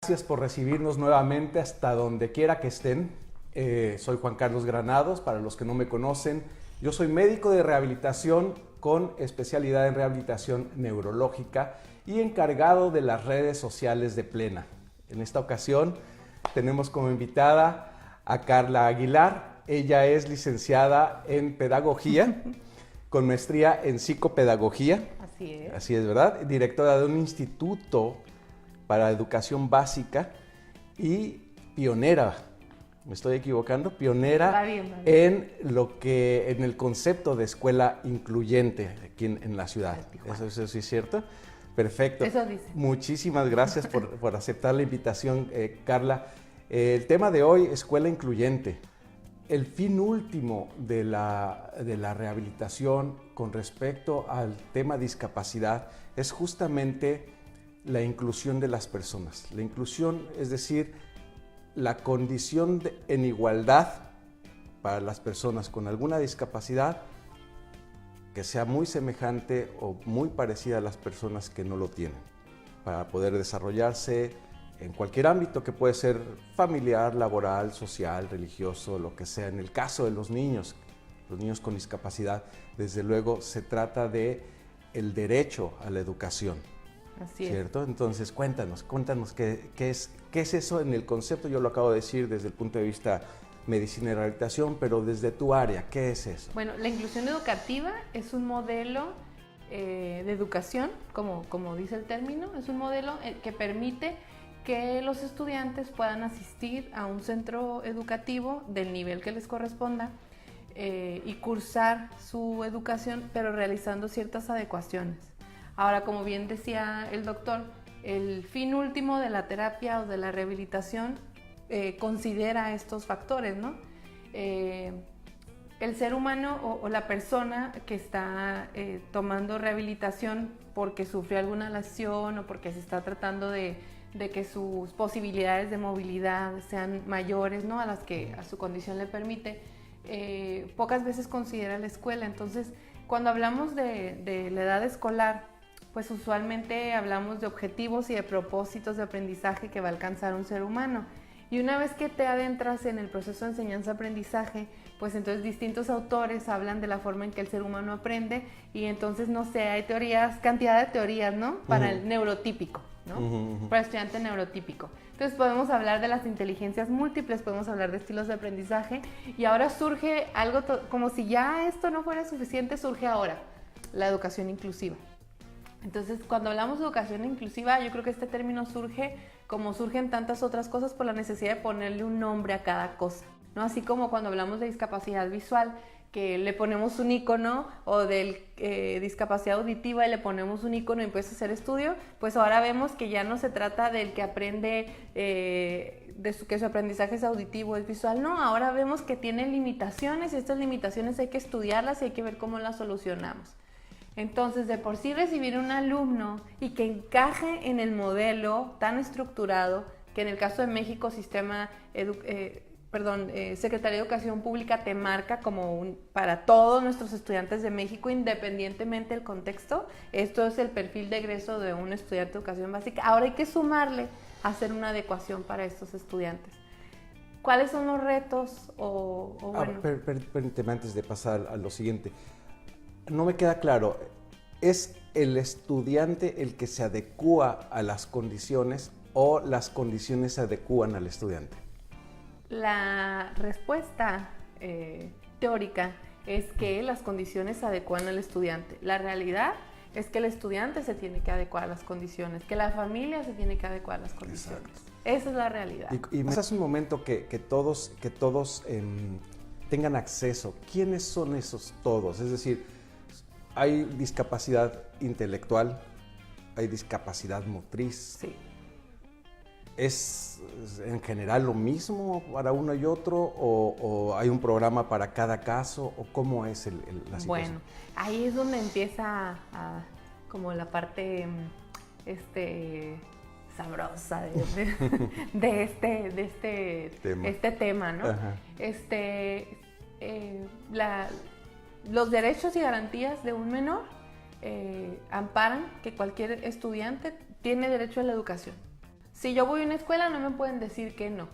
Gracias por recibirnos nuevamente hasta donde quiera que estén. Soy Juan Carlos Granados, para los que no me conocen. Yo soy médico de rehabilitación con especialidad en rehabilitación neurológica y encargado de las redes sociales de Plena. En esta ocasión tenemos como invitada a Carla Aguilar. Ella es licenciada en pedagogía con maestría en psicopedagogía. Así es, ¿verdad? Directora de un instituto para educación básica y pionera, ¿me estoy equivocando? Pionera va bien. En el concepto de escuela incluyente aquí en la ciudad. ¿Eso sí es cierto? Perfecto. Eso dice. Muchísimas gracias por aceptar la invitación, Carla. El tema de hoy, escuela incluyente. El fin último de la rehabilitación con respecto al tema discapacidad es justamente la inclusión de las personas. La inclusión, es decir, la condición en igualdad para las personas con alguna discapacidad que sea muy semejante o muy parecida a las personas que no lo tienen, para poder desarrollarse en cualquier ámbito, que puede ser familiar, laboral, social, religioso, lo que sea. En el caso de los niños con discapacidad, desde luego se trata de el derecho a la educación. Así ¿Cierto? Entonces, cuéntanos qué es eso en el concepto. Yo lo acabo de decir desde el punto de vista medicina y rehabilitación, pero desde tu área, ¿qué es eso? Bueno, la inclusión educativa es un modelo de educación, como dice el término, es un modelo que permite que los estudiantes puedan asistir a un centro educativo del nivel que les corresponda y cursar su educación, pero realizando ciertas adecuaciones. Ahora, como bien decía el doctor, el fin último de la terapia o de la rehabilitación considera estos factores, ¿no? El ser humano o la persona que está tomando rehabilitación porque sufrió alguna lesión o porque se está tratando de que sus posibilidades de movilidad sean mayores, ¿no?, a las que a su condición le permite, pocas veces considera la escuela. Entonces, cuando hablamos de la edad escolar, pues usualmente hablamos de objetivos y de propósitos de aprendizaje que va a alcanzar un ser humano. Y una vez que te adentras en el proceso de enseñanza-aprendizaje, pues entonces distintos autores hablan de la forma en que el ser humano aprende y entonces, no sé, hay teorías, cantidad de teorías, ¿no?, para el neurotípico, ¿no? Para el estudiante neurotípico. Entonces podemos hablar de las inteligencias múltiples, podemos hablar de estilos de aprendizaje y ahora surge algo como si ya esto no fuera suficiente, surge ahora la educación inclusiva. Entonces, cuando hablamos de educación inclusiva, yo creo que este término surge, como surgen tantas otras cosas, por la necesidad de ponerle un nombre a cada cosa, ¿no? Así como cuando hablamos de discapacidad visual, que le ponemos un icono, o de discapacidad auditiva y le ponemos un icono y empieza a hacer estudio, pues ahora vemos que ya no se trata del que aprende, que su aprendizaje es auditivo, es visual, no, ahora vemos que tiene limitaciones y estas limitaciones hay que estudiarlas y hay que ver cómo las solucionamos. Entonces, de por sí recibir un alumno y que encaje en el modelo tan estructurado, que en el caso de México, Secretaría de Educación Pública te marca como para todos nuestros estudiantes de México, independientemente del contexto. Esto es el perfil de egreso de un estudiante de educación básica. Ahora hay que sumarle a hacer una adecuación para estos estudiantes. ¿Cuáles son los retos? Permíteme, antes de pasar a lo siguiente. No me queda claro, ¿es el estudiante el que se adecúa a las condiciones o las condiciones se adecúan al estudiante? La respuesta teórica es que las condiciones se adecúan al estudiante. La realidad es que el estudiante se tiene que adecuar a las condiciones, que la familia se tiene que adecuar a las condiciones. Exacto. Esa es la realidad. Y hace un momento que todos tengan acceso. ¿Quiénes son esos todos? Es decir, hay discapacidad intelectual, hay discapacidad motriz. Sí. ¿Es en general lo mismo para uno y otro o hay un programa para cada caso o cómo es la situación? Bueno, ahí es donde empieza como la parte sabrosa de este tema, ¿no? Ajá. Los derechos y garantías de un menor amparan que cualquier estudiante tiene derecho a la educación. Si yo voy a una escuela no me pueden decir que no.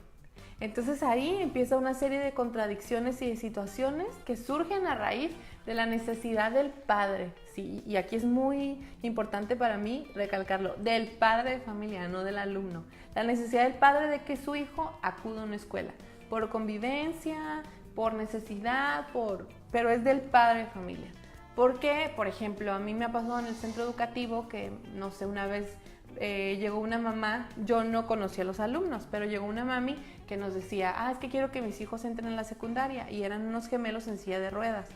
Entonces ahí empieza una serie de contradicciones y de situaciones que surgen a raíz de la necesidad del padre, ¿sí? Y aquí es muy importante para mí recalcarlo, del padre de familia, no del alumno. La necesidad del padre de que su hijo acuda a una escuela, por convivencia, por necesidad, pero es del padre de familia. Porque, por ejemplo, a mí me ha pasado en el centro educativo que, no sé, una vez llegó una mamá, yo no conocía a los alumnos, pero llegó una mami que nos decía, es que quiero que mis hijos entren en la secundaria, y eran unos gemelos en silla de ruedas.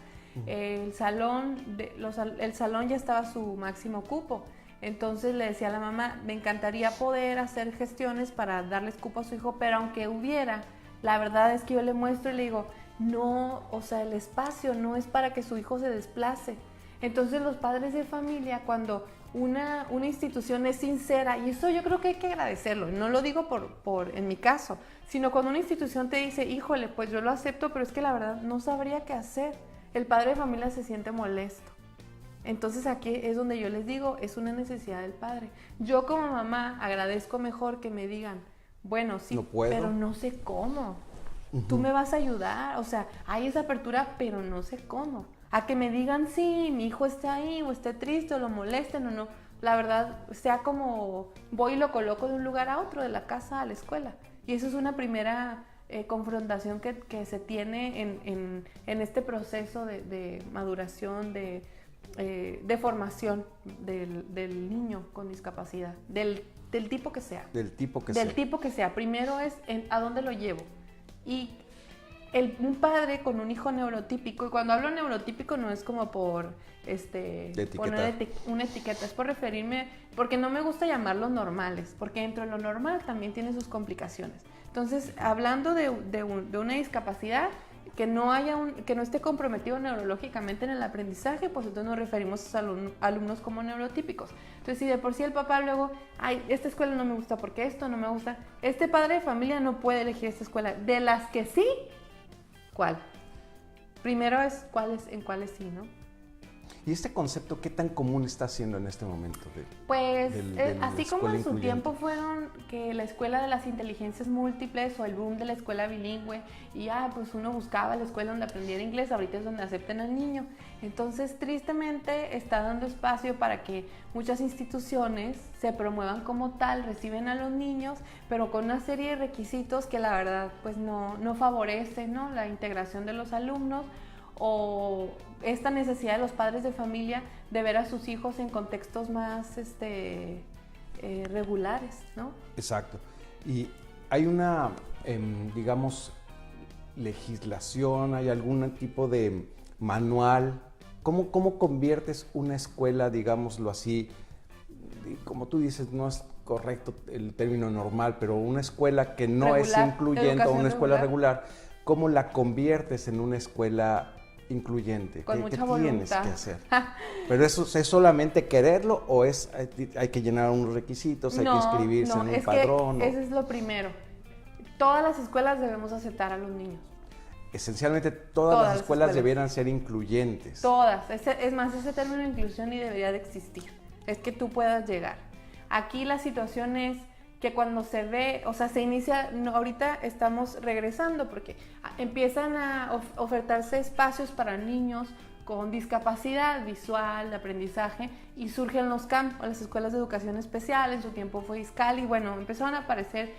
El salón ya estaba a su máximo cupo, entonces le decía a la mamá, me encantaría poder hacer gestiones para darles cupo a su hijo, pero aunque hubiera, la verdad es que yo le muestro y le digo, no, o sea, el espacio no es para que su hijo se desplace. Entonces los padres de familia, cuando una institución es sincera, y eso yo creo que hay que agradecerlo, no lo digo en mi caso, sino cuando una institución te dice, híjole, pues yo lo acepto, pero es que la verdad no sabría qué hacer, el padre de familia se siente molesto. Entonces aquí es donde yo les digo, es una necesidad del padre. Yo como mamá agradezco mejor que me digan, bueno, sí, no pero no sé cómo. Tú me vas a ayudar, o sea, hay esa apertura, pero no sé cómo. A que me digan, sí, mi hijo está ahí, o esté triste, o lo molesten, o no. La verdad, sea como voy y lo coloco de un lugar a otro, de la casa a la escuela. Y eso es una primera confrontación que se tiene en este proceso de maduración, de formación del niño con discapacidad, del tipo que sea. Del tipo que sea. Primero es a dónde lo llevo. Y un padre con un hijo neurotípico, y cuando hablo neurotípico no es como por poner una etiqueta, es por referirme, porque no me gusta llamarlos normales, porque dentro de lo normal también tiene sus complicaciones. Entonces, hablando de una discapacidad que no esté comprometido neurológicamente en el aprendizaje, pues entonces nos referimos a alumnos como neurotípicos. Entonces, si de por sí el papá luego, esta escuela no me gusta porque esto no me gusta, este padre de familia no puede elegir esta escuela. De las que sí, ¿cuál? Primero es en cuáles sí, ¿no? ¿Y este concepto qué tan común está siendo en este momento? Así como en su tiempo fueron que la escuela de las inteligencias múltiples o el boom de la escuela bilingüe y pues uno buscaba la escuela donde aprendiera inglés, ahorita es donde aceptan al niño. Entonces, tristemente, está dando espacio para que muchas instituciones se promuevan como tal, reciben a los niños, pero con una serie de requisitos que la verdad pues no favorecen, ¿no?, la integración de los alumnos, o esta necesidad de los padres de familia de ver a sus hijos en contextos más regulares, ¿no? Exacto. Y hay una, digamos, legislación, hay algún tipo de manual. ¿Cómo conviertes una escuela, digámoslo así, como tú dices, no es correcto el término normal, pero una escuela que no es incluyente o una escuela regular, ¿cómo la conviertes en una escuela incluyente? Con ¿Qué mucha tienes voluntad que hacer? ¿Pero eso es solamente quererlo o hay que llenar unos requisitos, hay que inscribirse en un padrón? Eso es lo primero. Todas las escuelas debemos aceptar a los niños. Esencialmente todas las escuelas debieran ser incluyentes. Todas. Es más, ese término de inclusión ni debería de existir. Es que tú puedas llegar. Aquí la situación es que cuando se ve, o sea, se inicia, ahorita estamos regresando porque empiezan a ofertarse espacios para niños con discapacidad visual, de aprendizaje, y surgen los CAM, las escuelas de educación especial, en su tiempo fue ISCAL, y bueno, empezaron a aparecer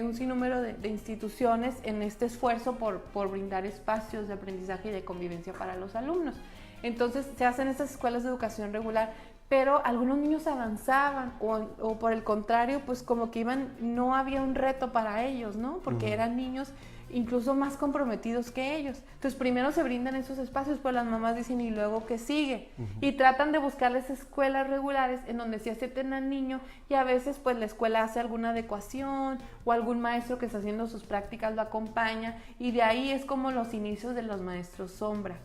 un sinnúmero de instituciones en este esfuerzo por brindar espacios de aprendizaje y de convivencia para los alumnos. Entonces se hacen estas escuelas de educación regular, pero algunos niños avanzaban o por el contrario, pues como que no había un reto para ellos, ¿no? Porque eran niños incluso más comprometidos que ellos. Entonces primero se brindan esos espacios, pues las mamás dicen, ¿y luego qué sigue? Y tratan de buscarles escuelas regulares en donde se acepten al niño, y a veces pues la escuela hace alguna adecuación o algún maestro que está haciendo sus prácticas lo acompaña, y de ahí es como los inicios de los maestros sombra.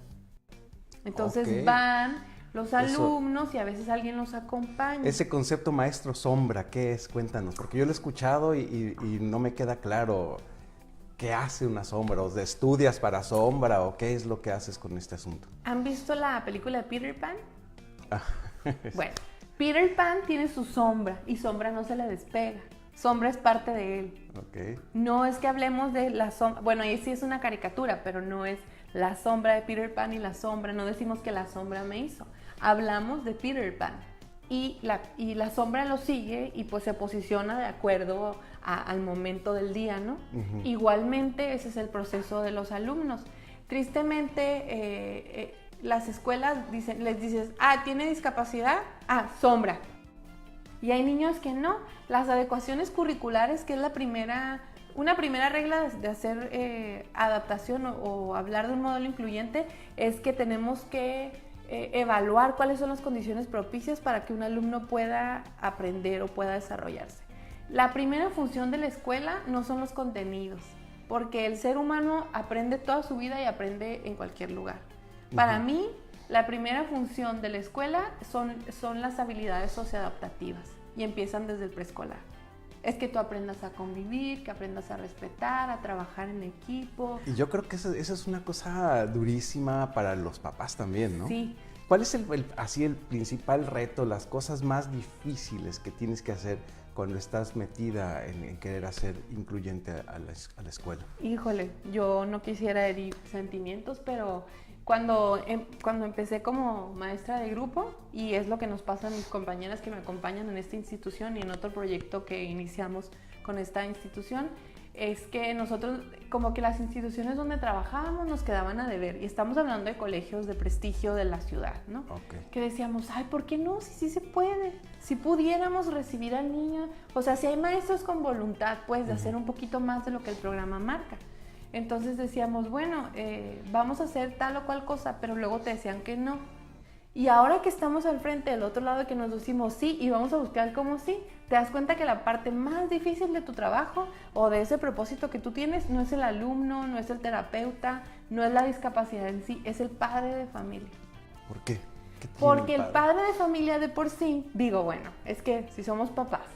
Entonces van los alumnos y a veces alguien los acompaña. Ese concepto maestro sombra, ¿qué es? Cuéntanos, porque yo lo he escuchado y no me queda claro qué hace una sombra, o estudias para sombra, o qué es lo que haces con este asunto. ¿Han visto la película de Peter Pan? Bueno, Peter Pan tiene su sombra y sombra no se le despega. Sombra es parte de él. Ok. No es que hablemos de la sombra, bueno, ahí sí es una caricatura, pero no es la sombra de Peter Pan y la sombra, no decimos que la sombra me hizo. Hablamos de Peter Pan y la sombra lo sigue y pues se posiciona de acuerdo al momento del día, ¿no? Igualmente ese es el proceso de los alumnos. Tristemente las escuelas les dices, ¿tiene discapacidad? Sombra. Y hay niños que no. Las adecuaciones curriculares, que es una primera regla de hacer adaptación o hablar de un modelo incluyente, es que tenemos que evaluar cuáles son las condiciones propicias para que un alumno pueda aprender o pueda desarrollarse. La primera función de la escuela no son los contenidos, porque el ser humano aprende toda su vida y aprende en cualquier lugar. Para mí, la primera función de la escuela son las habilidades socioadaptativas y empiezan desde el preescolar. Es que tú aprendas a convivir, que aprendas a respetar, a trabajar en equipo. Y yo creo que eso es una cosa durísima para los papás también, ¿no? Sí. ¿Cuál es el principal reto, las cosas más difíciles que tienes que hacer cuando estás metida en querer hacer incluyente a la escuela? Híjole, yo no quisiera herir sentimientos, pero cuando empecé como maestra de grupo, y es lo que nos pasa a mis compañeras que me acompañan en esta institución y en otro proyecto que iniciamos con esta institución, es que nosotros, como que las instituciones donde trabajábamos nos quedaban a deber, y estamos hablando de colegios de prestigio de la ciudad, ¿no? Okay. Que decíamos, ¿por qué no? Sí se puede. Si pudiéramos recibir al niño, o sea, si hay maestros con voluntad, pues, de hacer un poquito más de lo que el programa marca. Entonces decíamos, bueno, vamos a hacer tal o cual cosa, pero luego te decían que no. Y ahora que estamos al frente del otro lado, que nos decimos sí y vamos a buscar cómo sí, te das cuenta que la parte más difícil de tu trabajo o de ese propósito que tú tienes no es el alumno, no es el terapeuta, no es la discapacidad en sí, es el padre de familia. ¿Por qué? Porque el padre de familia de por sí, digo, bueno, es que si somos papás,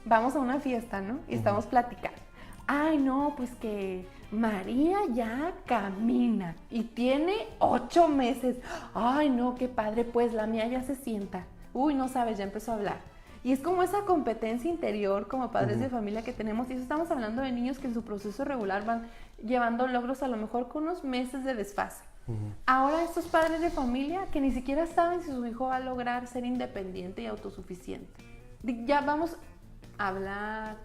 vamos a una fiesta, ¿no? Y estamos platicando. Ay, no, pues que María ya camina y tiene 8 meses. Ay, no, qué padre, pues la mía ya se sienta. Uy, no sabes, ya empezó a hablar. Y es como esa competencia interior como padres de familia que tenemos. Y eso estamos hablando de niños que en su proceso regular van llevando logros a lo mejor con unos meses de desfase. Ahora estos padres de familia que ni siquiera saben si su hijo va a lograr ser independiente y autosuficiente. Ya vamos a hablar,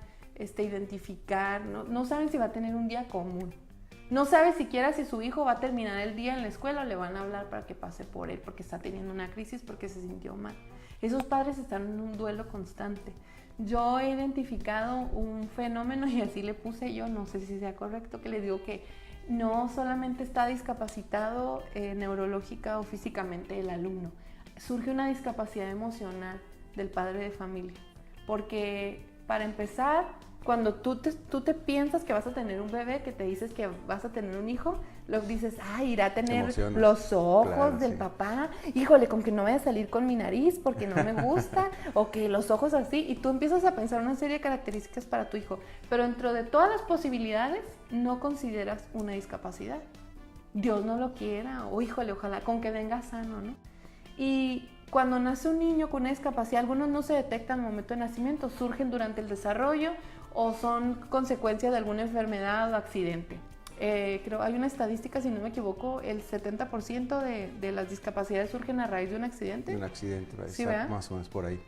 identificar, no saben si va a tener un día común. No sabe siquiera si su hijo va a terminar el día en la escuela o le van a hablar para que pase por él porque está teniendo una crisis, porque se sintió mal. Esos padres están en un duelo constante. Yo he identificado un fenómeno y así le puse yo, no sé si sea correcto, que le digo que no solamente está discapacitado neurológica o físicamente el alumno, surge una discapacidad emocional del padre de familia, porque para empezar, cuando tú te piensas que vas a tener un bebé, que te dices que vas a tener un hijo, lo dices, irá a tener los ojos del papá, híjole, con que no vaya a salir con mi nariz porque no me gusta, o que los ojos así, y tú empiezas a pensar una serie de características para tu hijo, pero dentro de todas las posibilidades no consideras una discapacidad. Dios no lo quiera, o híjole, ojalá con que venga sano, ¿no? Y cuando nace un niño con una discapacidad, algunos no se detectan al momento de nacimiento, surgen durante el desarrollo o son consecuencia de alguna enfermedad o accidente. Creo hay una estadística, si no me equivoco, el 70% de las discapacidades surgen a raíz de un accidente. De un accidente, ¿Sí, más o menos por ahí.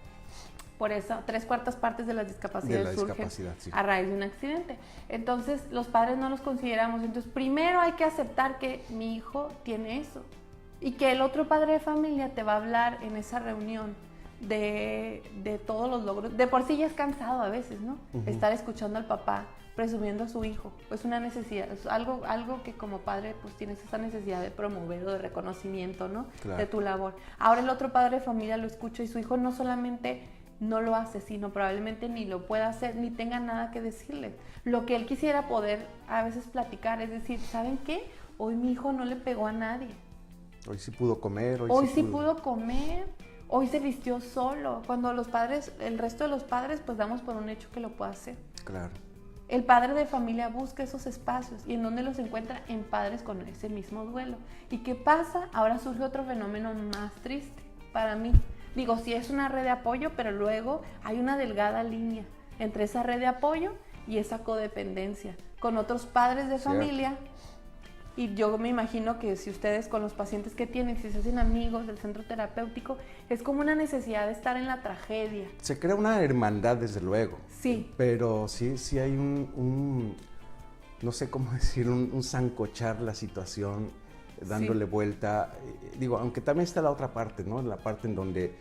Por eso, 3/4 partes de las discapacidades surgen a raíz de un accidente. Entonces, los padres no los consideramos. Entonces, primero hay que aceptar que mi hijo tiene eso. Y que el otro padre de familia te va a hablar en esa reunión de todos los logros. De por sí ya es cansado a veces, ¿no? Estar escuchando al papá presumiendo a su hijo. Pues una necesidad, es algo que como padre pues tienes esa necesidad de promover o de reconocimiento, ¿no? Claro. De tu labor. Ahora el otro padre de familia lo escucha y su hijo no solamente no lo hace, sino probablemente ni lo pueda hacer, ni tenga nada que decirle. Lo que él quisiera poder a veces platicar, es decir, ¿saben qué? Hoy mi hijo no le pegó a nadie. Hoy sí pudo comer. Hoy sí pudo comer. Hoy se vistió solo. Cuando los padres, el resto de los padres, pues damos por un hecho que lo puede hacer. Claro. El padre de familia busca esos espacios. ¿Y en dónde los encuentra? En padres con ese mismo duelo. ¿Y qué pasa? Ahora surge otro fenómeno más triste para mí. Digo, sí es una red de apoyo, pero luego hay una delgada línea. entre esa red de apoyo y esa codependencia con otros padres de familia. Y yo me imagino que si ustedes con los pacientes que tienen, si se hacen amigos del centro terapéutico, es como una necesidad de estar en la tragedia. Se crea una hermandad, desde luego. Sí. Pero sí hay no sé cómo decir, un sancochar la situación, dándole vuelta. Digo, aunque también está la otra parte, ¿no? La parte en donde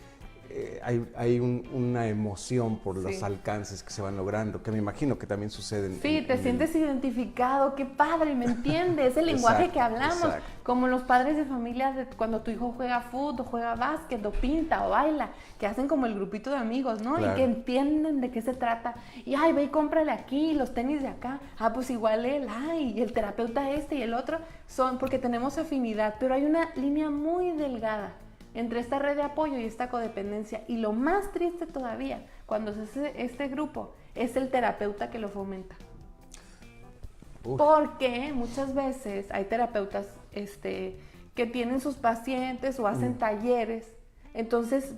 hay una emoción por los alcances que se van logrando, que me imagino que también suceden. Sí, te sientes identificado, qué padre, ¿me entiendes? Es el lenguaje que hablamos, como los padres de familia cuando tu hijo juega fútbol, juega básquet, o pinta, o baila, que hacen como el grupito de amigos, ¿no? Claro. Y que entienden de qué se trata. Y, ay, ve y cómprale aquí, los tenis de acá. Ah, pues igual él, ay, y el terapeuta este y el otro, son porque tenemos afinidad, pero hay una línea muy delgada entre esta red de apoyo y esta codependencia. Y lo más triste todavía, cuando se hace este grupo, es el terapeuta que lo fomenta. Porque muchas veces hay terapeutas que tienen sus pacientes o hacen talleres. Entonces,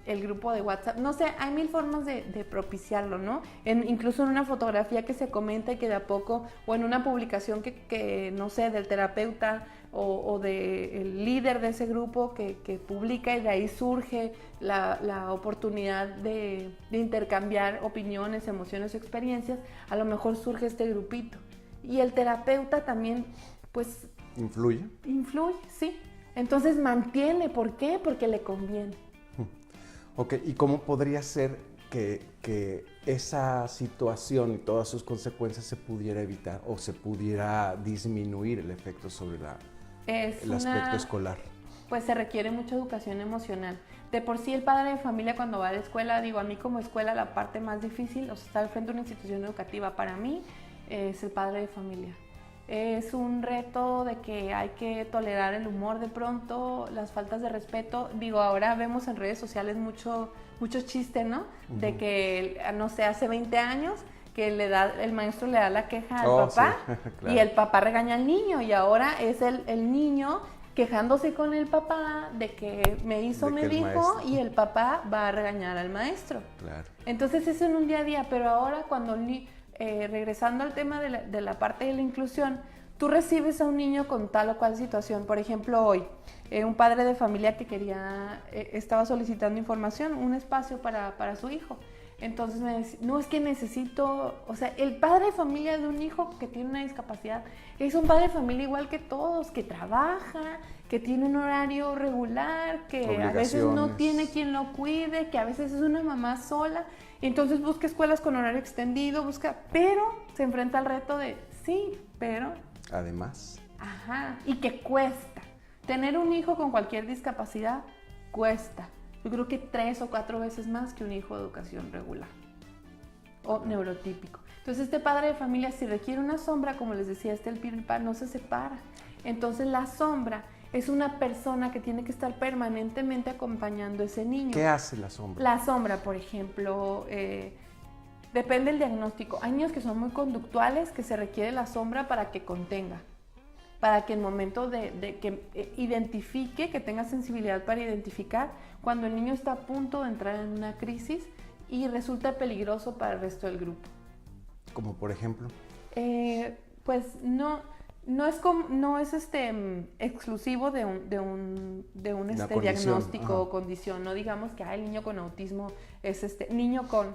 el grupo de WhatsApp, no sé, hay mil formas de propiciarlo, ¿no? Incluso en una fotografía que se comenta y que de a poco, o en una publicación que no sé, del terapeuta o del líder de ese grupo que publica, y de ahí surge la oportunidad de intercambiar opiniones, emociones o experiencias. A lo mejor surge este grupito. Y el terapeuta también, pues... ¿Influye? Influye, sí. Entonces mantiene. ¿Por qué? Porque le conviene. Ok, ¿y cómo podría ser que esa situación y todas sus consecuencias se pudiera evitar o se pudiera disminuir el efecto sobre el aspecto escolar? Pues se requiere mucha educación emocional. De por sí el padre de familia cuando va a la escuela, digo, a mí como escuela la parte más difícil, o sea, estar frente a una institución educativa para mí es el padre de familia. Es un reto de que hay que tolerar el humor de pronto, las faltas de respeto. Digo, ahora vemos en redes sociales mucho chiste, ¿no? De que, no sé, hace 20 años que el maestro le da la queja al papá, sí, claro. Y el papá regaña al niño, y ahora es el niño quejándose con el papá de que me dijo, y el papá va a regañar al maestro. Claro. Entonces eso en un día a día, pero ahora cuando regresando al tema de la parte de la inclusión, tú recibes a un niño con tal o cual situación. Por ejemplo, hoy, un padre de familia que estaba solicitando información, un espacio para su hijo. Entonces me decía, no, es que necesito, o sea, el padre de familia de un hijo que tiene una discapacidad es un padre de familia igual que todos, que trabaja, que tiene un horario regular, que a veces no tiene quien lo cuide, que a veces es una mamá sola. Entonces busca escuelas con horario extendido, pero se enfrenta al reto de, sí, pero... Además. Ajá, y que cuesta. Tener un hijo con cualquier discapacidad cuesta. Yo creo que 3 o 4 veces más que un hijo de educación regular o neurotípico. Entonces este padre de familia, si requiere una sombra, como les decía, el PIRPA no se separa. Entonces la sombra es una persona que tiene que estar permanentemente acompañando a ese niño. ¿Qué hace la sombra? La sombra, por ejemplo, depende del diagnóstico. Hay niños que son muy conductuales, que se requiere la sombra para que contenga, para que en el momento de que identifique, que tenga sensibilidad para identificar cuando el niño está a punto de entrar en una crisis y resulta peligroso para el resto del grupo. ¿Como por ejemplo? Pues no es exclusivo de un diagnóstico o condición. No digamos que el niño con autismo es niño con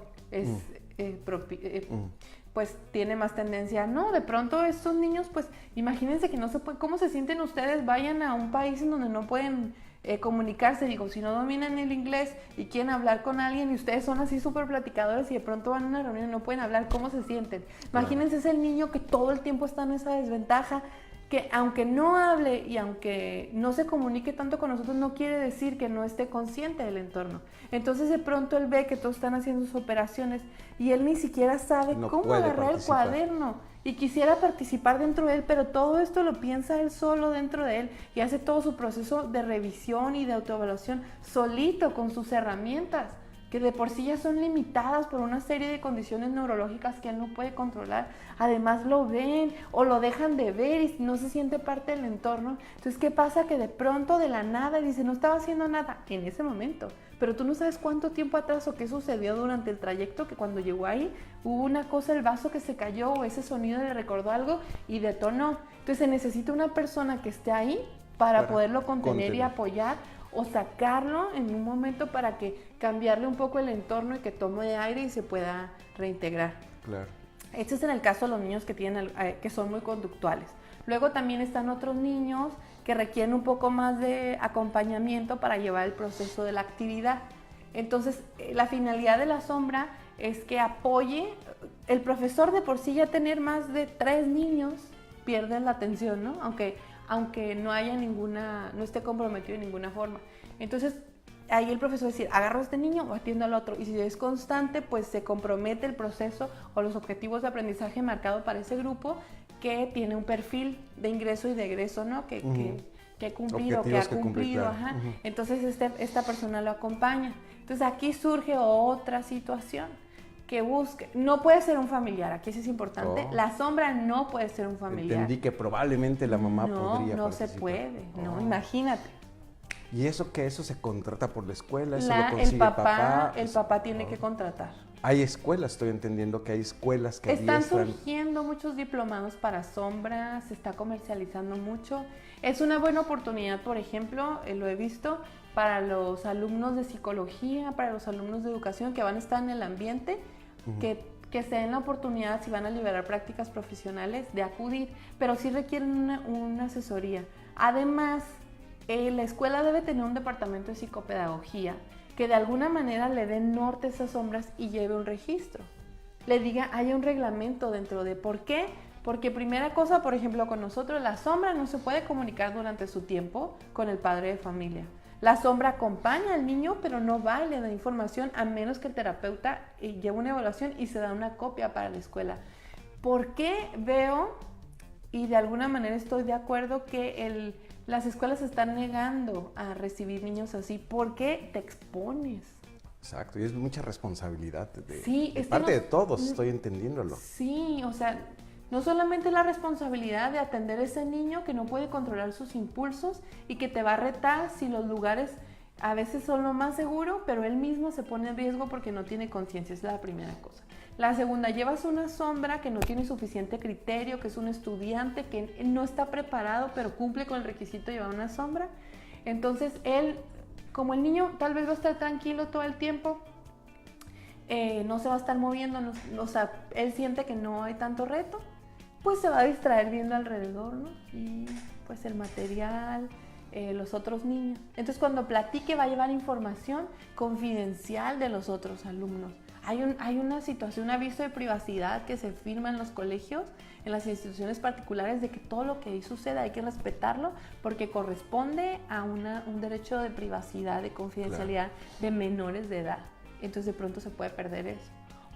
pues tiene más tendencia. No, de pronto estos niños, pues imagínense que no se puede. ¿Cómo se sienten ustedes? Vayan a un país en donde no pueden comunicarse. Digo, si no dominan el inglés y quieren hablar con alguien y ustedes son así súper platicadores y de pronto van a una reunión y no pueden hablar, ¿cómo se sienten? Imagínense, es el niño que todo el tiempo está en esa desventaja, que aunque no hable y aunque no se comunique tanto con nosotros, no quiere decir que no esté consciente del entorno. Entonces de pronto él ve que todos están haciendo sus operaciones y él ni siquiera sabe cómo agarrar el cuaderno y quisiera participar dentro de él, pero todo esto lo piensa él solo dentro de él y hace todo su proceso de revisión y de autoevaluación solito con sus herramientas. que de por sí ya son limitadas por una serie de condiciones neurológicas que él no puede controlar, además lo ven o lo dejan de ver y no se siente parte del entorno. Entonces, ¿qué pasa? Que de pronto, de la nada, dice, no estaba haciendo nada en ese momento, pero tú no sabes cuánto tiempo atrás o qué sucedió durante el trayecto, que cuando llegó ahí hubo una cosa, el vaso que se cayó o ese sonido le recordó algo y detonó. Entonces, se necesita una persona que esté ahí para poderlo contener y apoyar, o sacarlo en un momento para que cambiarle un poco el entorno y que tome aire y se pueda reintegrar. Claro. Este es en el caso de los niños que son muy conductuales. Luego también están otros niños que requieren un poco más de acompañamiento para llevar el proceso de la actividad. Entonces, la finalidad de la sombra es que apoye. El profesor de por sí, ya tener más de 3 niños pierde la atención, ¿no? Aunque no haya no esté comprometido de ninguna forma. Entonces, ahí el profesor decir, agarro a este niño o atiendo al otro. Y si es constante, pues se compromete el proceso o los objetivos de aprendizaje marcado para ese grupo que tiene un perfil de ingreso y de egreso, ¿no? Que ha cumplido, que ha cumplido. Claro. Entonces, esta persona lo acompaña. Entonces, aquí surge otra situación que busque. No puede ser un familiar, aquí sí es importante. La sombra no puede ser un familiar. Entendí que probablemente la mamá podría No se puede, no, imagínate. ¿Y eso qué? ¿Eso se contrata por la escuela? ¿Eso lo consigue el papá tiene que contratar. Hay escuelas, estoy entendiendo que hay escuelas que están adiestran. surgiendo muchos diplomados para sombra, se está comercializando mucho. Es una buena oportunidad, por ejemplo, lo he visto, para los alumnos de psicología, para los alumnos de educación que van a estar en el ambiente, que se den la oportunidad, si van a liberar prácticas profesionales, de acudir, pero sí requieren una asesoría. Además, la escuela debe tener un departamento de psicopedagogía que de alguna manera le dé norte a esas sombras y lleve un registro. Le diga, haya un reglamento dentro de ¿por qué? Porque primera cosa, por ejemplo, con nosotros, la sombra no se puede comunicar durante su tiempo con el padre de familia. La sombra acompaña al niño, pero no va y le da información a menos que el terapeuta lleve una evaluación y se da una copia para la escuela. ¿Por qué veo, y de alguna manera estoy de acuerdo, que las escuelas se están negando a recibir niños así? Porque te expones. Exacto, y es mucha responsabilidad de parte de todos, estoy entendiéndolo. Sí, o sea, no solamente la responsabilidad de atender a ese niño que no puede controlar sus impulsos y que te va a retar si los lugares a veces son lo más seguro, pero él mismo se pone en riesgo porque no tiene conciencia, es la primera cosa. La segunda, llevas una sombra que no tiene suficiente criterio, que es un estudiante que no está preparado, pero cumple con el requisito de llevar una sombra. Entonces, él, como el niño tal vez va a estar tranquilo todo el tiempo, no se va a estar moviendo, o sea, él siente que no hay tanto reto, pues se va a distraer viendo alrededor, ¿no? Y pues el material, los otros niños. Entonces, cuando platique va a llevar información confidencial de los otros alumnos. Hay una situación, un aviso de privacidad que se firma en los colegios, en las instituciones particulares, de que todo lo que ahí suceda hay que respetarlo porque corresponde a un derecho de privacidad, de confidencialidad, de menores de edad. Entonces de pronto se puede perder eso.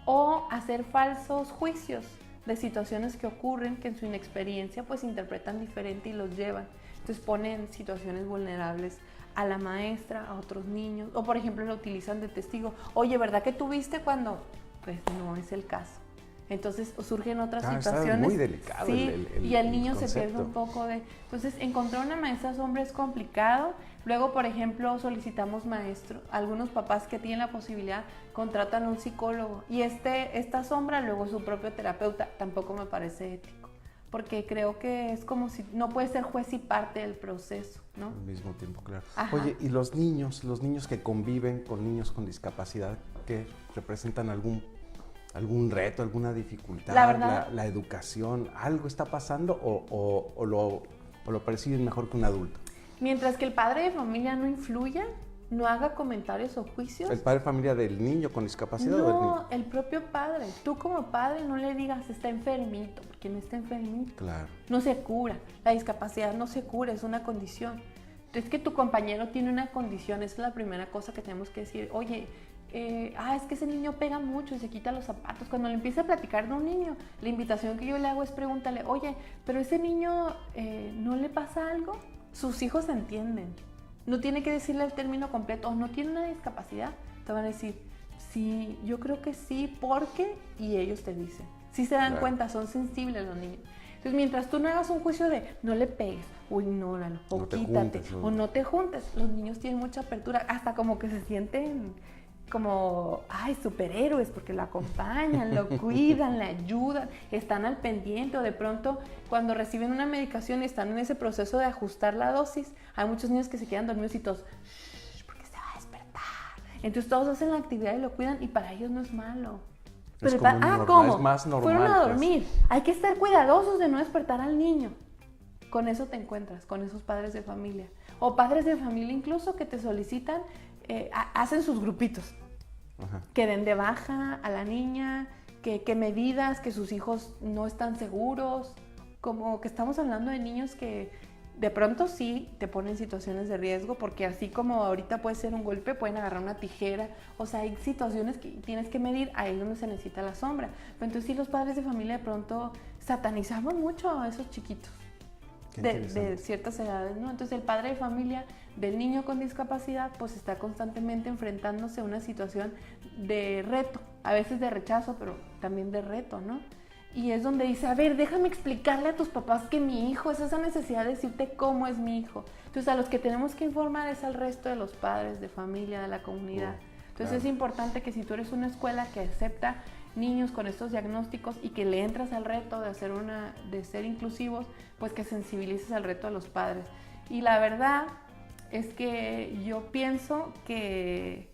O hacer falsos juicios de situaciones que ocurren, que en su inexperiencia pues interpretan diferente y los llevan. Entonces ponen situaciones vulnerables a la maestra, a otros niños, o por ejemplo lo utilizan de testigo. Oye, ¿verdad que tú viste cuando? Pues no es el caso. Entonces surgen otras situaciones. Está muy delicado. Sí, y el niño se pierde un poco de... Entonces, encontrar una maestra sombra es complicado. Luego, por ejemplo, solicitamos maestros. Algunos papás que tienen la posibilidad contratan a un psicólogo. Y esta sombra, luego su propio terapeuta. Tampoco me parece ético. Porque creo que es como si no puede ser juez y parte del proceso, ¿no? Al mismo tiempo, claro. Ajá. Oye, ¿y los niños que conviven con niños con discapacidad, que representan algún reto, alguna dificultad, la verdad, la educación, algo está pasando o lo perciben mejor que un adulto? Mientras que el padre de familia no influya, no haga comentarios o juicios. ¿El padre de familia del niño con discapacidad o del niño? No, el propio padre. Tú como padre no le digas está enfermito, porque no está enfermito. Claro. No se cura. La discapacidad no se cura, es una condición. Es que tu compañero tiene una condición, esa es la primera cosa que tenemos que decir. Oye, es que ese niño pega mucho y se quita los zapatos. Cuando le empieza a platicar de un niño, la invitación que yo le hago es pregúntale, oye, pero ese niño ¿no le pasa algo? Sus hijos entienden. No tiene que decirle el término completo, o no tiene una discapacidad. Te van a decir, Sí, yo creo que sí, porque, y ellos te dicen, si se dan cuenta, son sensibles los niños. Entonces, mientras tú no hagas un juicio de no le pegues, o ignóralo, o No te quítate, juntes, o no te juntes, los niños tienen mucha apertura, hasta como que se sienten como, ay, superhéroes, porque lo acompañan, lo cuidan, le ayudan, están al pendiente, o de pronto cuando reciben una medicación y están en ese proceso de ajustar la dosis, hay muchos niños que se quedan dormidos y todos, porque se va a despertar. Entonces todos hacen la actividad y lo cuidan y para ellos no es malo. Es Pero ¿cómo? Es más normal. Fueron a pues. dormir. Hay que estar cuidadosos de no despertar al niño. Con eso te encuentras, con esos padres de familia. O padres de familia incluso que te solicitan, hacen sus grupitos. Ajá. Que den de baja a la niña, que medidas, que sus hijos no están seguros. Como que estamos hablando de niños que de pronto sí te ponen en situaciones de riesgo, porque así como ahorita puede ser un golpe, pueden agarrar una tijera. O sea, hay situaciones que tienes que medir, ahí es donde se necesita la sombra. Pero entonces sí, los padres de familia de pronto satanizamos mucho a esos chiquitos de ciertas edades, ¿no? Entonces el padre de familia del niño con discapacidad pues está constantemente enfrentándose a una situación de reto, a veces de rechazo, pero también de reto, ¿no? Y es donde dice, a ver, déjame explicarle a tus papás que mi hijo es esa necesidad de decirte cómo es mi hijo. Entonces a los que tenemos que informar es al resto de los padres de familia, de la comunidad. Entonces claro. Es importante que si tú eres una escuela que acepta niños con estos diagnósticos y que le entras al reto de ser inclusivos, pues que sensibilices al reto de los padres. Y la verdad es que yo pienso que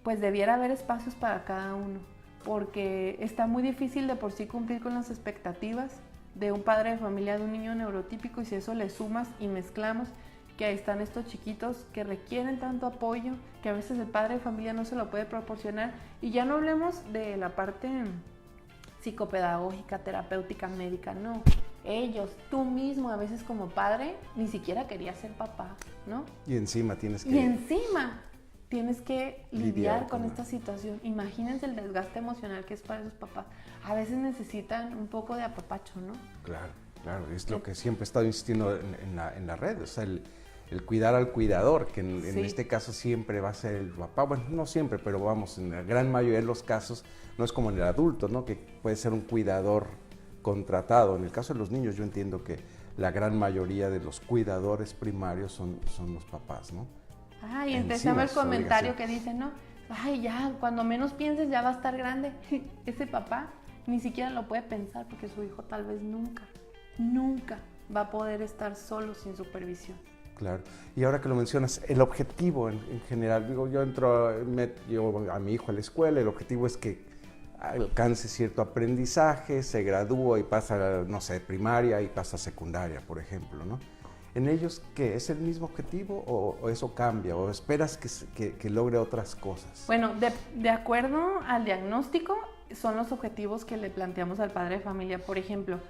pues debiera haber espacios para cada uno, porque está muy difícil de por sí cumplir con las expectativas de un padre de familia de un niño neurotípico, y si eso le sumas y mezclamos que ahí están estos chiquitos que requieren tanto apoyo, que a veces el padre de familia no se lo puede proporcionar, y ya no hablemos de la parte psicopedagógica, terapéutica, médica, no. Ellos, tú mismo a veces como padre, ni siquiera querías ser papá, ¿no? Y encima tienes que lidiar con esta situación. Imagínense el desgaste emocional que es para esos papás. A veces necesitan un poco de apapacho, ¿no? Claro, claro. Es lo que siempre he estado insistiendo en la red. O sea, el cuidar al cuidador, que en este caso siempre va a ser el papá. Bueno, no siempre, pero vamos, en la gran mayoría de los casos no es como en el adulto, ¿no? Que puede ser un cuidador contratado. En el caso de los niños yo entiendo que la gran mayoría de los cuidadores primarios son los papás, ¿no? Y empezamos el comentario que dice, no, ay, ya, cuando menos pienses ya va a estar grande. Ese papá ni siquiera lo puede pensar porque su hijo tal vez nunca va a poder estar solo sin supervisión. Claro. Y ahora que lo mencionas, el objetivo en general, digo, yo llevo a mi hijo a la escuela, el objetivo es que alcance cierto aprendizaje, se gradúa y pasa, no sé, primaria y pasa a secundaria, por ejemplo, ¿no? ¿En ellos qué? ¿Es el mismo objetivo o eso cambia? ¿O esperas que logre otras cosas? Bueno, de acuerdo al diagnóstico, son los objetivos que le planteamos al padre de familia. Por ejemplo,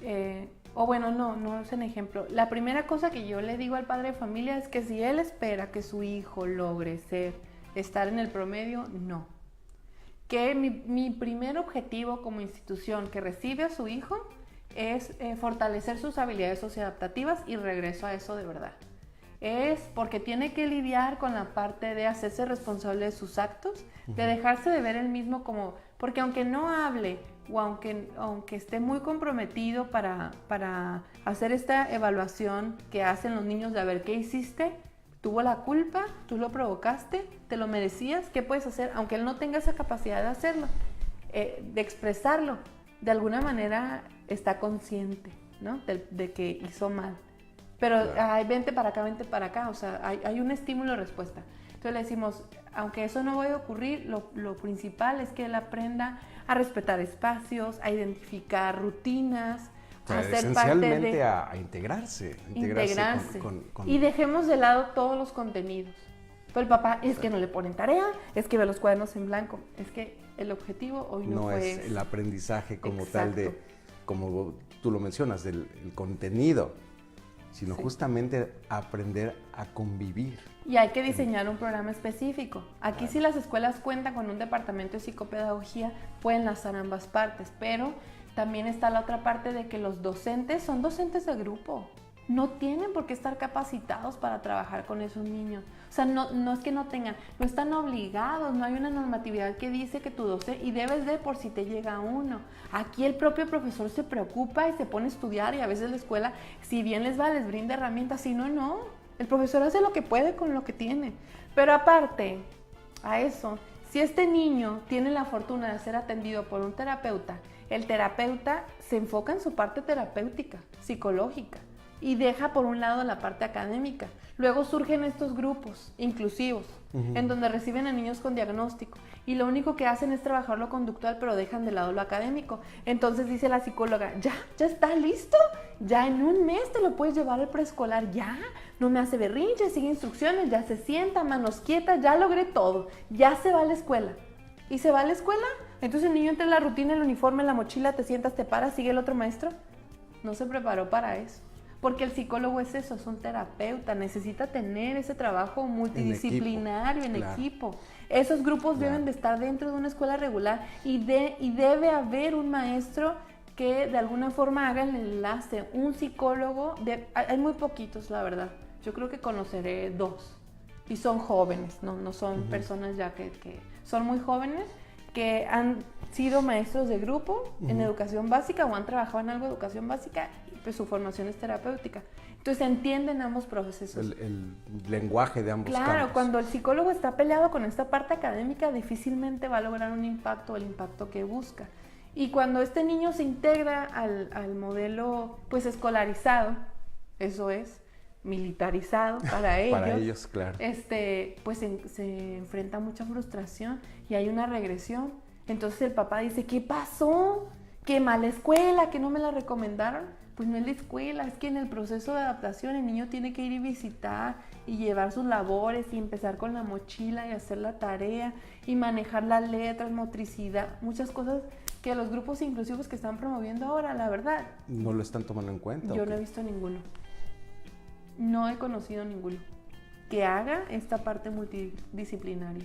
no es un ejemplo. La primera cosa que yo le digo al padre de familia es que si él espera que su hijo logre estar en el promedio, no. Que mi primer objetivo como institución que recibe a su hijo es fortalecer sus habilidades socioadaptativas y regreso a eso de verdad. Es porque tiene que lidiar con la parte de hacerse responsable de sus actos, de dejarse de ver él mismo como, porque aunque no hable o aunque esté muy comprometido para hacer esta evaluación que hacen los niños de a ver qué hiciste, tuvo la culpa, tú lo provocaste, te lo merecías, ¿qué puedes hacer? Aunque él no tenga esa capacidad de hacerlo, de expresarlo, de alguna manera está consciente, ¿no? de que hizo mal. Pero claro. Vente para acá, o sea, hay un estímulo-respuesta. Entonces le decimos, aunque eso no vaya a ocurrir, lo principal es que él aprenda a respetar espacios, a identificar rutinas, o sea, a ser esencialmente a integrarse. Con... Y dejemos de lado todos los contenidos. Pero el papá es que no le ponen tarea, es que ve los cuadernos en blanco, es que el objetivo hoy no fue es el aprendizaje como tal de, como tú lo mencionas, del el contenido, sino justamente aprender a convivir. Y hay que diseñar un programa específico. Aquí si las escuelas cuentan con un departamento de psicopedagogía, pueden enlazar ambas partes, pero también está la otra parte de que los docentes son docentes de grupo. no tienen por qué estar capacitados para trabajar con esos niños. O sea, no es que no tengan, no están obligados, no hay una normatividad que dice que tu docente, y debes de por si te llega uno. Aquí el propio profesor se preocupa y se pone a estudiar, y a veces la escuela, si bien les va, les brinda herramientas, si no, no. El profesor hace lo que puede con lo que tiene. Pero aparte a eso, si este niño tiene la fortuna de ser atendido por un terapeuta, el terapeuta se enfoca en su parte terapéutica, psicológica, y deja por un lado la parte académica. Luego surgen estos grupos inclusivos, en donde reciben a niños con diagnóstico, y lo único que hacen es trabajar lo conductual, pero dejan de lado lo académico. Entonces dice la psicóloga, ya está listo, ya en un mes te lo puedes llevar al preescolar, ya, no me hace berrinche, sigue instrucciones, ya se sienta, manos quietas, ya logré todo, ya se va a la escuela. ¿Y se va a la escuela? Entonces el niño entra en la rutina, el uniforme, la mochila, te sientas, te paras, sigue el otro maestro. No se preparó para eso. Porque el psicólogo es eso, es un terapeuta, necesita tener ese trabajo multidisciplinario en equipo. Esos grupos deben de estar dentro de una escuela regular, y debe haber un maestro que de alguna forma haga el enlace, un psicólogo, hay muy poquitos la verdad, yo creo que conoceré 2, y son jóvenes, no son personas ya que son muy jóvenes, que han sido maestros de grupo en educación básica o han trabajado en algo de educación básica, y pues su formación es terapéutica. Entonces entienden ambos procesos. El lenguaje de ambos campos. Claro, cuando el psicólogo está peleado con esta parte académica, difícilmente va a lograr un impacto, el impacto que busca. Y cuando este niño se integra al modelo pues escolarizado, eso es, militarizado para ellos. Para ellos, claro. Pues se enfrenta a mucha frustración y hay una regresión. Entonces el papá dice, ¿qué pasó? ¿Qué mala escuela? ¿Que no me la recomendaron? Pues no es la escuela, es que en el proceso de adaptación el niño tiene que ir y visitar y llevar sus labores y empezar con la mochila y hacer la tarea y manejar las letras, motricidad, muchas cosas que los grupos inclusivos que están promoviendo ahora, la verdad, ¿no lo están tomando en cuenta? Yo no he visto ninguno. No he conocido ninguno que haga esta parte multidisciplinaria.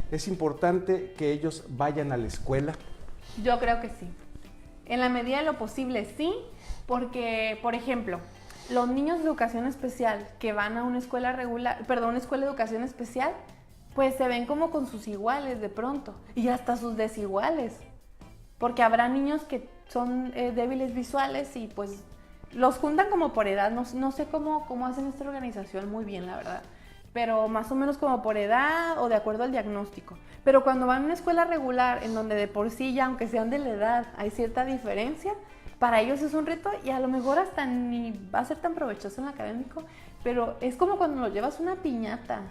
¿Es importante que ellos vayan a la escuela? Yo creo que sí. En la medida de lo posible, sí, porque, por ejemplo, los niños de educación especial que van a una escuela una escuela de educación especial, pues se ven como con sus iguales de pronto, y hasta sus desiguales, porque habrá niños que son débiles visuales y pues los juntan como por edad, no sé cómo hacen esta organización muy bien, la verdad, pero más o menos como por edad o de acuerdo al diagnóstico. Pero cuando van a una escuela regular, en donde de por sí ya, aunque sean de la edad, hay cierta diferencia, para ellos es un reto y a lo mejor hasta ni va a ser tan provechoso en lo académico, pero es como cuando lo llevas una piñata,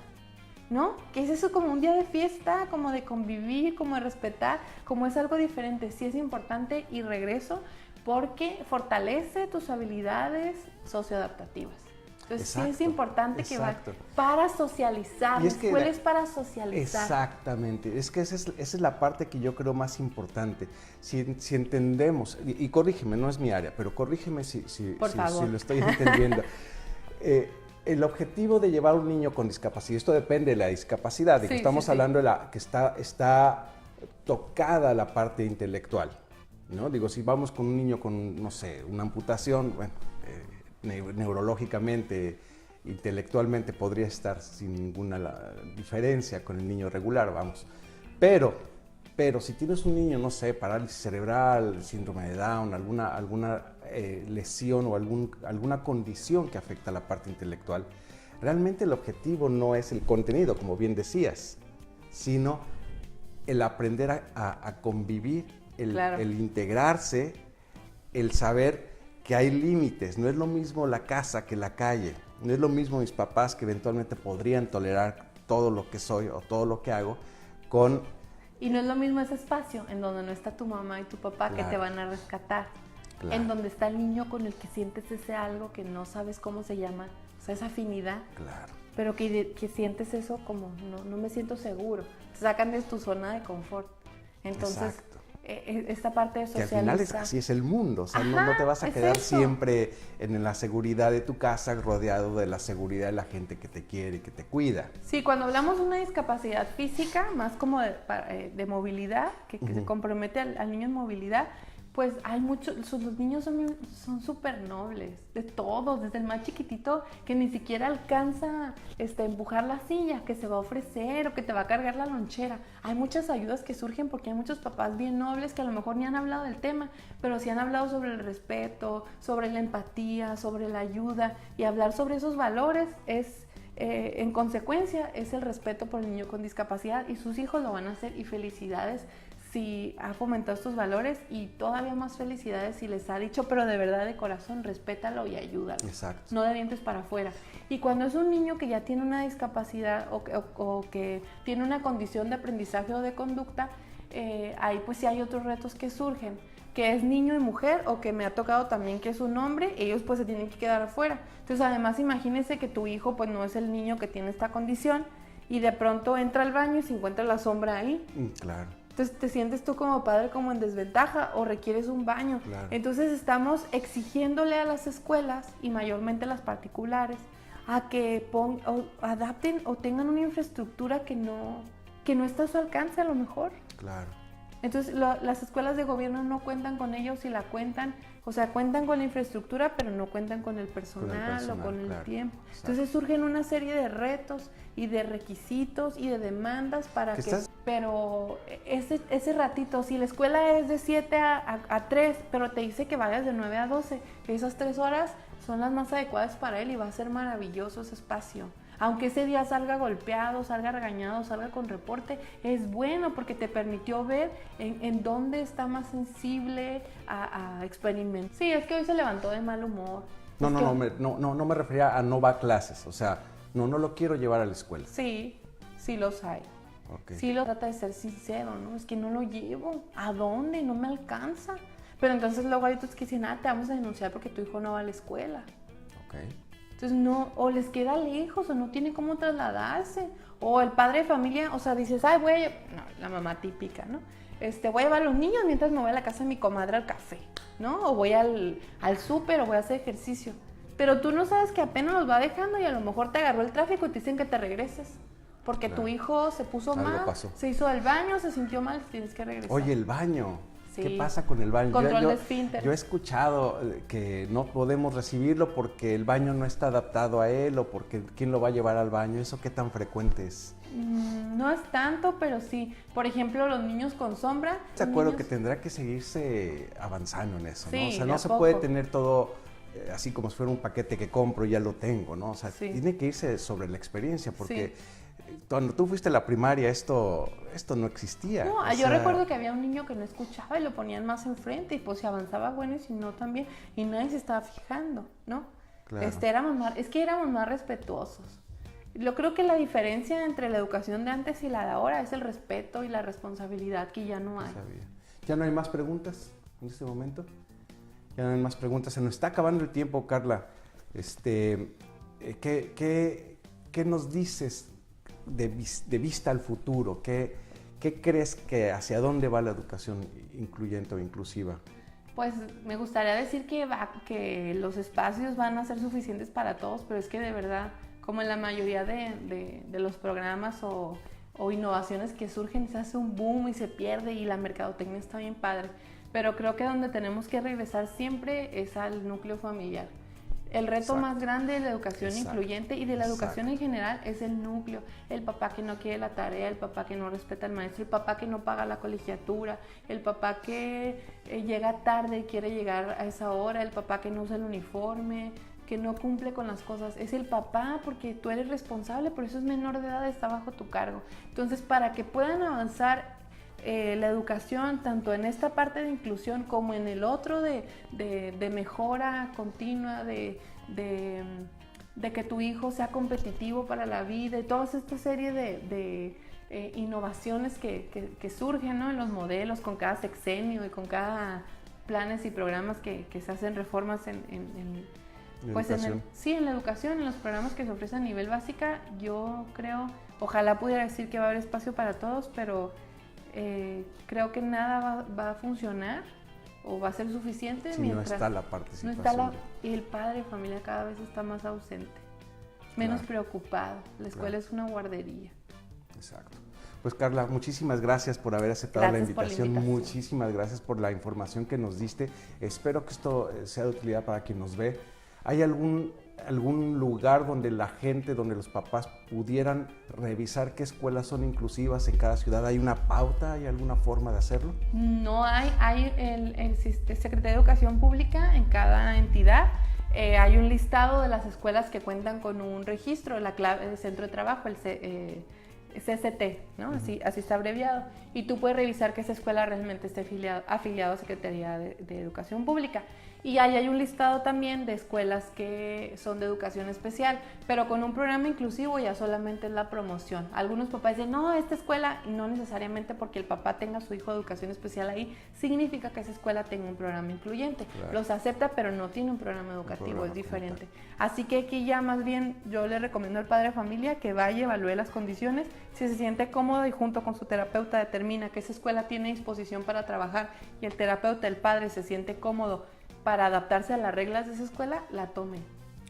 ¿no? Que es eso, como un día de fiesta, como de convivir, como de respetar, como es algo diferente. Sí es importante, y regreso, porque fortalece tus habilidades socioadaptativas. Entonces sí es importante que vaya para socializar, la escuela es para socializar. Exactamente, es que esa es la parte que yo creo más importante. Si entendemos, y corrígeme, no es mi área, pero corrígeme si lo estoy entendiendo. El objetivo de llevar a un niño con discapacidad, esto depende de la discapacidad, de que estamos hablando de la que está tocada la parte intelectual, ¿no? Digo, si vamos con un niño con, no sé, una amputación, bueno, neurológicamente, intelectualmente podría estar sin ninguna diferencia con el niño regular, vamos. Pero si tienes un niño, no sé, parálisis cerebral, síndrome de Down, alguna lesión o alguna condición que afecta a la parte intelectual, realmente el objetivo no es el contenido, como bien decías, sino el aprender a convivir, el integrarse, el saber que hay límites. No es lo mismo la casa que la calle, no es lo mismo mis papás que eventualmente podrían tolerar todo lo que soy o todo lo que hago Y no es lo mismo ese espacio en donde no está tu mamá y tu papá que te van a rescatar, en donde está el niño con el que sientes ese algo que no sabes cómo se llama, o sea, esa afinidad, pero que sientes eso como no me siento seguro, te sacan de tu zona de confort. Entonces esta parte de socializar. Que al final así es el mundo, o sea, no te vas a quedar siempre en la seguridad de tu casa, rodeado de la seguridad de la gente que te quiere y que te cuida. Sí, cuando hablamos de una discapacidad física, más como de movilidad, que se compromete al niño en movilidad, Pues hay muchos, los niños son súper nobles, de todos, desde el más chiquitito que ni siquiera alcanza empujar la silla, que se va a ofrecer o que te va a cargar la lonchera. Hay muchas ayudas que surgen porque hay muchos papás bien nobles que a lo mejor ni han hablado del tema, pero sí han hablado sobre el respeto, sobre la empatía, sobre la ayuda, y hablar sobre esos valores es... en consecuencia, es el respeto por el niño con discapacidad, y sus hijos lo van a hacer, y felicidades si ha fomentado estos valores, y todavía más felicidades si les ha dicho, pero de verdad de corazón, respétalo y ayúdalo. Exacto. No de dientes para afuera. Y cuando es un niño que ya tiene una discapacidad o que tiene una condición de aprendizaje o de conducta, ahí pues sí hay otros retos que surgen, que es niño y mujer, o que me ha tocado también que es un hombre, ellos pues se tienen que quedar afuera. Entonces además imagínense que tu hijo pues no es el niño que tiene esta condición, y de pronto entra al baño y se encuentra la sombra ahí. Claro. Entonces te sientes tú como padre como en desventaja, o requieres un baño. Claro. Entonces estamos exigiéndole a las escuelas, y mayormente las particulares, a que adapten o tengan una infraestructura que no está a su alcance a lo mejor. Claro. Entonces las escuelas de gobierno no cuentan con ellos, y la cuentan, o sea, cuentan con la infraestructura, pero no cuentan con el personal o con el tiempo. Exacto. Entonces surgen una serie de retos y de requisitos y de demandas para que... Pero ese ratito, si la escuela es de 7 a 3, pero te dice que vayas de 9 a 12, esas 3 horas son las más adecuadas para él, y va a ser maravilloso ese espacio. Aunque ese día salga golpeado, salga regañado, salga con reporte, es bueno porque te permitió ver en dónde está más sensible a experimentar. Sí, es que hoy se levantó de mal humor. No me refería a no va a clases, o sea, no lo quiero llevar a la escuela. Sí, sí los hay. Okay. Sí lo trata de ser sincero, ¿no? Es que no lo llevo. ¿A dónde? No me alcanza. Pero entonces luego hay otros que dicen, te vamos a denunciar porque tu hijo no va a la escuela. Okay. Entonces no, o les queda lejos, o no tiene cómo trasladarse, o el padre de familia, o sea, dices, la mamá típica, ¿no? Voy a llevar a los niños mientras me voy a la casa de mi comadre al café, ¿no? O voy al súper, o voy a hacer ejercicio. Pero tú no sabes que apenas los va dejando, y a lo mejor te agarró el tráfico y te dicen que te regreses. Porque tu hijo se puso mal, se hizo del baño, se sintió mal, tienes que regresar. Oye, el baño. Sí. ¿Qué pasa con el baño? Control de esfínter. Yo he escuchado que no podemos recibirlo porque el baño no está adaptado a él, o porque ¿quién lo va a llevar al baño? ¿Eso qué tan frecuente es? No es tanto, pero sí. Por ejemplo, los niños con sombra. De acuerdo que tendrá que seguirse avanzando en eso, sí, ¿no? O sea, no se puede tener todo así como si fuera un paquete que compro y ya lo tengo, ¿no? O sea, tiene que irse sobre la experiencia, porque... Sí. Cuando tú fuiste a la primaria, esto no existía. No, yo recuerdo que había un niño que no escuchaba y lo ponían más enfrente, y pues si avanzaba bueno, y si no también, y nadie se estaba fijando, ¿no? Claro. Éramos más respetuosos. Yo creo que la diferencia entre la educación de antes y la de ahora es el respeto y la responsabilidad, que ya no hay. ¿Ya no hay más preguntas en este momento? Ya no hay más preguntas. Se nos está acabando el tiempo, Carla. ¿Qué nos dices de vista al futuro? ¿Qué crees que hacia dónde va la educación incluyente o inclusiva? Pues me gustaría decir que los espacios van a ser suficientes para todos, pero es que de verdad, como en la mayoría de los programas o innovaciones que surgen, se hace un boom y se pierde, y la mercadotecnia está bien padre. Pero creo que donde tenemos que regresar siempre es al núcleo familiar. El reto más grande de la educación incluyente y de la educación en general es el núcleo. El papá que no quiere la tarea, el papá que no respeta al maestro, el papá que no paga la colegiatura, el papá que llega tarde y quiere llegar a esa hora, el papá que no usa el uniforme, que no cumple con las cosas. Es el papá, porque tú eres responsable, por eso es menor de edad, está bajo tu cargo. Entonces, para que puedan avanzar la educación, tanto en esta parte de inclusión como en el otro de mejora continua, de que tu hijo sea competitivo para la vida, y toda esta serie de innovaciones que surgen, ¿no? En los modelos, con cada sexenio y con cada planes y programas que se hacen reformas en la educación, en los programas que se ofrecen a nivel básica. Yo creo, ojalá pudiera decir que va a haber espacio para todos, pero creo que nada va a funcionar o va a ser suficiente mientras no está la participación. Y el padre de familia cada vez está más ausente, menos preocupado. La escuela es una guardería. Exacto. Pues Carla, muchísimas gracias por haber aceptado la invitación. Muchísimas gracias por la información que nos diste. Espero que esto sea de utilidad para quien nos ve. ¿Hay algún lugar donde la gente, donde los papás pudieran revisar qué escuelas son inclusivas en cada ciudad? ¿Hay una pauta? ¿Hay alguna forma de hacerlo? No hay el Secretaría de Educación Pública en cada entidad. Hay un listado de las escuelas que cuentan con un registro, la clave del centro de trabajo, el CCT, ¿no? Así está abreviado. Y tú puedes revisar que esa escuela realmente esté afiliado a Secretaría de Educación Pública. Y ahí hay un listado también de escuelas que son de educación especial, pero con un programa inclusivo ya solamente es la promoción. Algunos papás dicen, no, esta escuela, y no necesariamente porque el papá tenga a su hijo de educación especial ahí, significa que esa escuela tenga un programa incluyente. Claro. Los acepta, pero no tiene un programa educativo, es diferente. Así que aquí ya más bien yo le recomiendo al padre de familia que vaya y evalúe las condiciones. Si se siente cómodo y junto con su terapeuta determina que esa escuela tiene disposición para trabajar y el terapeuta, el padre, se siente cómodo para adaptarse a las reglas de esa escuela, la tome.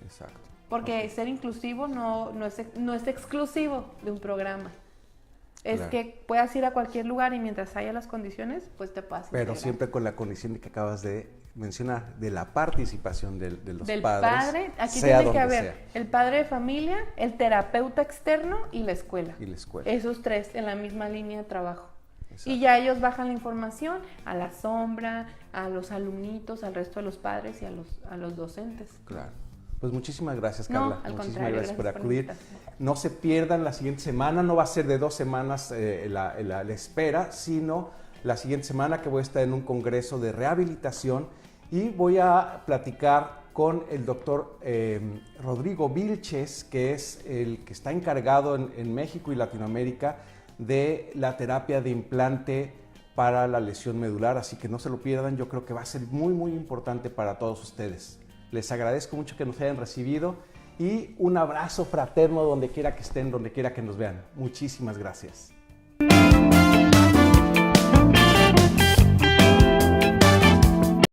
Exacto. Porque ser inclusivo no es exclusivo de un programa. Es que puedas ir a cualquier lugar y mientras haya las condiciones, pues te puedas Pero integrar. Siempre con la condición que acabas de mencionar, de la participación de los del padres. Padre, aquí tiene que haber el padre de familia, el terapeuta externo y la escuela. Esos tres en la misma línea de trabajo. Exacto. Y ya ellos bajan la información a la sombra, a los alumnitos, al resto de los padres y a los docentes. Claro. Pues muchísimas gracias, Carla. Muchísimas gracias por acudir. No se pierdan la siguiente semana, no va a ser de 2 semanas la espera, sino la siguiente semana que voy a estar en un congreso de rehabilitación y voy a platicar con el doctor Rodrigo Vilches, que es el que está encargado en México y Latinoamérica de la terapia de implante para la lesión medular, así que no se lo pierdan, yo creo que va a ser muy muy importante para todos ustedes. Les agradezco mucho que nos hayan recibido y un abrazo fraterno donde quiera que estén, donde quiera que nos vean. Muchísimas gracias.